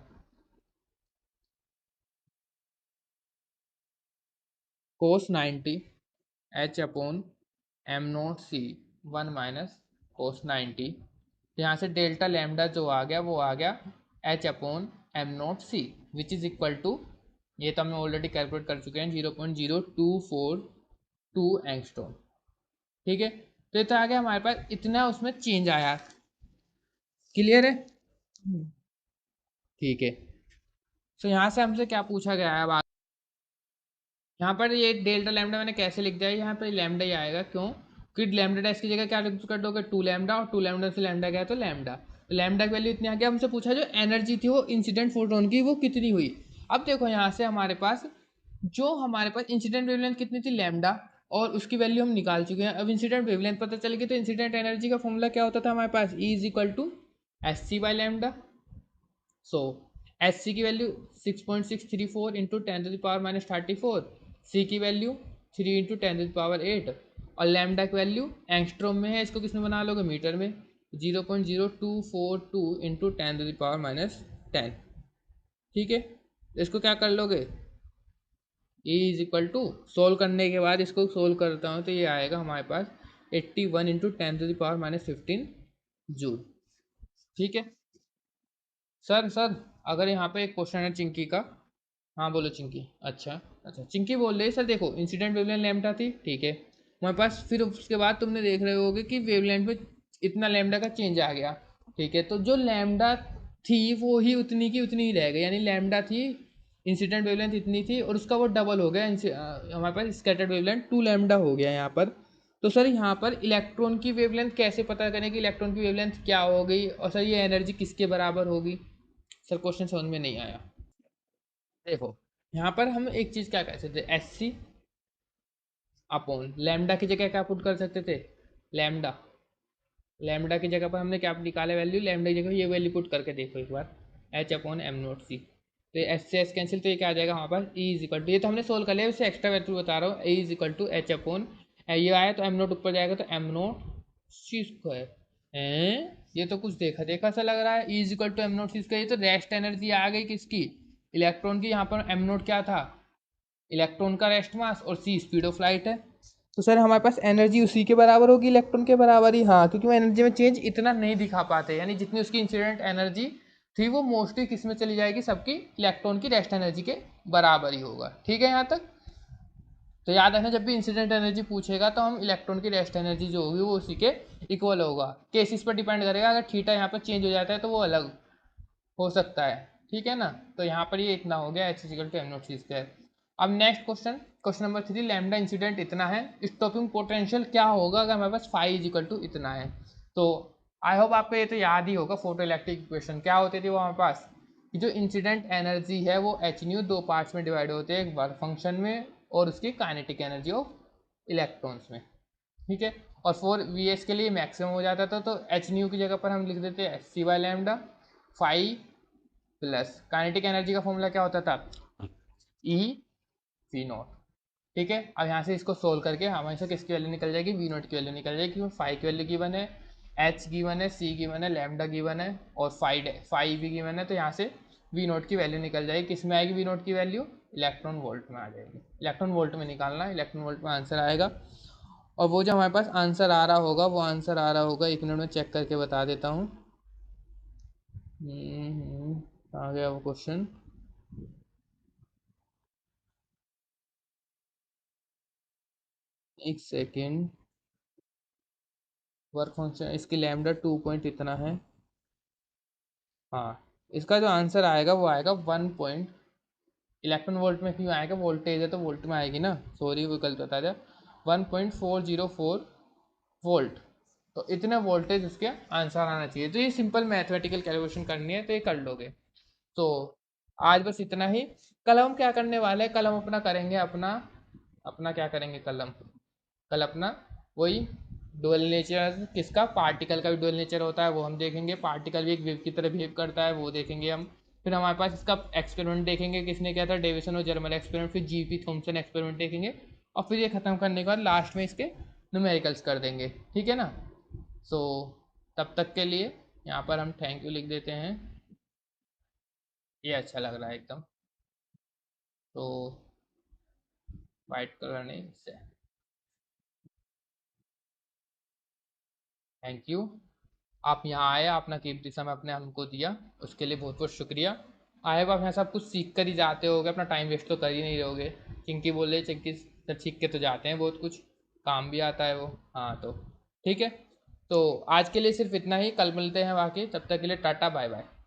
cos 90 H upon M naught C 1 - cos 90। यहाँ से डेल्टा लैम्डा जो आ गया वो आ गया H upon M naught C, which is equal to, ये तो हम ऑलरेडी कैलकुलेट कर चुके हैं, 0.0242 एंगस्ट्रॉम। ठीक है, तो ये तो आ गया हमारे पास, इतना उसमें चेंज आया। क्लियर है? ठीक है, तो यहाँ से हमसे क्या पूछा गया है अब यहाँ पर ये डेल्टा लैम्डा मैंने कैसे लिख दिया है, यहाँ पर लैम्डा ही आएगा, क्यों कि लैम्डा डैश की जगह क्या कर दोगे 2 लैम्डा, और 2 लैम्डा से लैम्डा गया तो लैम्डा, तो लैम्डा की वैल्यू इतनी आ गया। हमसे पूछा जो एनर्जी थी वो इंसिडेंट फोटोन की वो कितनी हुई। अब देखो यहाँ से हमारे पास इंसिडेंट वेवलेंथ कितनी थी लैम्डा, और उसकी वैल्यू हम निकाल चुके हैं। अब इंसिडेंट वेवलेंथ पता चल गई, तो इंसिडेंट एनर्जी का फॉर्मूला क्या होता था हमारे पास, E is equal to S C by lambda. So S C की वैल्यू 6.634 इंटू 10⁻⁻34, सी की वैल्यू 3 इंटू 10⁻8, और लैम्डा की वैल्यू एंगस्ट्रोम में है, इसको किसमें बना लोगे मीटर में, 0.0242 इंटू 10⁻10। ठीक है, इसको क्या कर लोगे, E is equal to, solve करने के बाद इसको सोल्व करता हूँ तो ये आएगा हमारे पास 81 इंटू 10⁻15 जूल। ठीक है सर, अगर यहाँ पे एक क्वेश्चन है चिंकी का। हाँ बोलो चिंकी। अच्छा अच्छा, चिंकी बोल रही है सर देखो इंसिडेंट वेवलेंथ लैम्डा थी, ठीक है हमारे पास, फिर उसके बाद तुमने देख रहे होगे कि वेवलेंथ में इतना लैम्डा का चेंज आ गया। ठीक है, तो जो लैम्डा थी वो ही उतनी की उतनी ही रह गई, यानी लैम्डा थी इंसिडेंट वेवलेंथ इतनी थी और उसका वो डबल हो गया, हमारे पास स्कैटर्ड वेवलेंथ 2 लैम्डा हो गया यहाँ पर। तो सर यहाँ पर इलेक्ट्रॉन की वेवलेंथ कैसे पता करें कि इलेक्ट्रॉन की वेवलेंथ क्या हो गई, और सर ये एनर्जी किसके बराबर होगी। सर क्वेश्चन समझ में नहीं आया। देखो यहाँ पर हम एक चीज़ क्या कह सकते थे, एस सी अपॉन लैम्डा की जगह क्या पुट कर सकते थे, लैम्डा, लैम्डा की जगह पर हमने क्या निकाला वैल्यू, लैम्डा की जगह ये वैल्यू पुट करके देखो एक बार, एच अपॉन एम नोट सी, तो एस से एस कैंसिल, तो ये क्या आ जाएगा हमारे पास, ई इज इक्वल टू, ये तो हमने सोल्व कर लिया, उससे एक्स्ट्रा वैल्यू बता रहा हूँ, A is equal to H upon, ये आया तो एम नोट ऊपर जाएगा तो एम नोट सी स्क्वायर है। ये तो कुछ देखा देखा सा लग रहा है, E is equal to M naught C square, ये तो रेस्ट एनर्जी आ गई किसकी, इलेक्ट्रॉन की। यहाँ पर एम नोट क्या था, इलेक्ट्रॉन का रेस्ट मास, और सी स्पीड ऑफ लाइट है। तो सर हमारे पास एनर्जी उसी के बराबर होगी, इलेक्ट्रॉन के बराबर ही, हाँ क्योंकि वो एनर्जी में चेंज इतना नहीं दिखा पाते, यानी जितनी उसकी इंसिडेंट एनर्जी थी वो मोस्टली किस में चली जाएगी, सबकी इलेक्ट्रॉन की रेस्ट एनर्जी के बराबर ही होगा। ठीक है यहाँ तक, तो याद रखना जब भी इंसिडेंट एनर्जी पूछेगा तो हम इलेक्ट्रॉन की रेस्ट एनर्जी जो होगी वो उसी के इक्वल होगा। केसेस पर डिपेंड करेगा, अगर थीटा यहाँ पर चेंज हो जाता है तो वो अलग हो सकता है। ठीक है ना, तो यहाँ पर ये इतना हो गया, H equal to M naught C square. अब next question, question number 3, lambda incident इतना है, स्टॉपिंग पोटेंशियल क्या होगा अगर हमारे पास फाई इज इक्वल टू इतना है। तो आई होप आपको ये तो याद ही होगा, फोटो इलेक्ट्रिक इक्वेशन क्या होती थी वो हमारे पास, कि जो इंसिडेंट एनर्जी है वो एच न्यू दो पार्ट्स में डिवाइड होते हैं, एक वर्क फंक्शन में और उसकी काइनेटिक एनर्जी ऑफ इलेक्ट्रॉन्स में। ठीक है, और 4 Vs के लिए मैक्सिमम हो जाता था, तो एच न्यू की जगह पर हम लिख देते हैं C by lambda, phi plus kinetic energy का फॉर्मूला क्या होता था, ई वी नॉट। ठीक है, अब यहाँ से इसको सोल्व करके हमेशा किसकी वैल्यू निकल जाएगी, वी नॉट की वैल्यू निकल जाएगी, क्योंकि फाइव की वैल्यू गिवन है, एच गिवन है, सी गिवन है, लैम्डा गिवन है, और फाइव भी गिवन है, तो यहाँ से वी नॉट की वैल्यू निकल जाएगी। किस में आएगी वी नॉट की वैल्यू, इलेक्ट्रॉन वोल्ट में आ जाएगी, इलेक्ट्रॉन वोल्ट में निकालना है, इलेक्ट्रॉन वोल्ट में आंसर आएगा। और वो जो हमारे पास आंसर आ रहा होगा, वो आंसर आ रहा होगा, एक मिनट में चेक करके बता देता हूँ। आ गया वो क्वेश्चन, एक सेकेंड, वर्क फंक्शन इसकी लैम्डा 2 पॉइंट इतना है, हाँ इसका जो आंसर आएगा वो आएगा 1 इलेक्ट्रॉन वोल्ट में क्यों आएगा, वोल्टेज है तो वोल्ट में आएगी ना, सॉरी वो गलत बता दिया, 1.404 वोल्ट। तो इतने वोल्टेज उसके आंसर आना चाहिए, तो ये सिंपल मैथमेटिकल कैलकुलेशन करनी है तो ये कर लोगे। तो आज बस इतना ही। कल हम क्या करने वाले हैं, कल हम अपना करेंगे अपना अपना क्या करेंगे कल हम, कल अपना वही डुअल नेचर, किसका, पार्टिकल का भी डुअल नेचर होता है वो हम देखेंगे, पार्टिकल भी एक वेव की तरह बिहेव करता है वो देखेंगे हम। फिर हमारे पास इसका एक्सपेरिमेंट देखेंगे, किसने किया था, डेविसन और जर्मन एक्सपेरिमेंट, फिर जीपी थॉमसन एक्सपेरिमेंट देखेंगे, और फिर ये ख़त्म करने के बाद लास्ट में इसके न्यूमेरिकल्स कर देंगे। ठीक है ना, सो तब तक के लिए यहाँ पर हम थैंक यू लिख देते हैं, ये अच्छा लग रहा है एकदम, तो वाइट कलर नहीं इससे, थैंक यू। आप यहाँ आए, अपना कीमती समय अपने हमको दिया, उसके लिए बहुत बहुत शुक्रिया। आए आप यहाँ सब कुछ सीख कर ही जाते होगे, अपना टाइम वेस्ट तो कर ही नहीं रहोगे। चिंकी बोल रहे चिंकी सर सीख के तो जाते हैं, बहुत कुछ काम भी आता है वो, हाँ तो ठीक है। तो आज के लिए सिर्फ इतना ही, कल मिलते हैं बाकी, तब तक के लिए टाटा बाय बाय।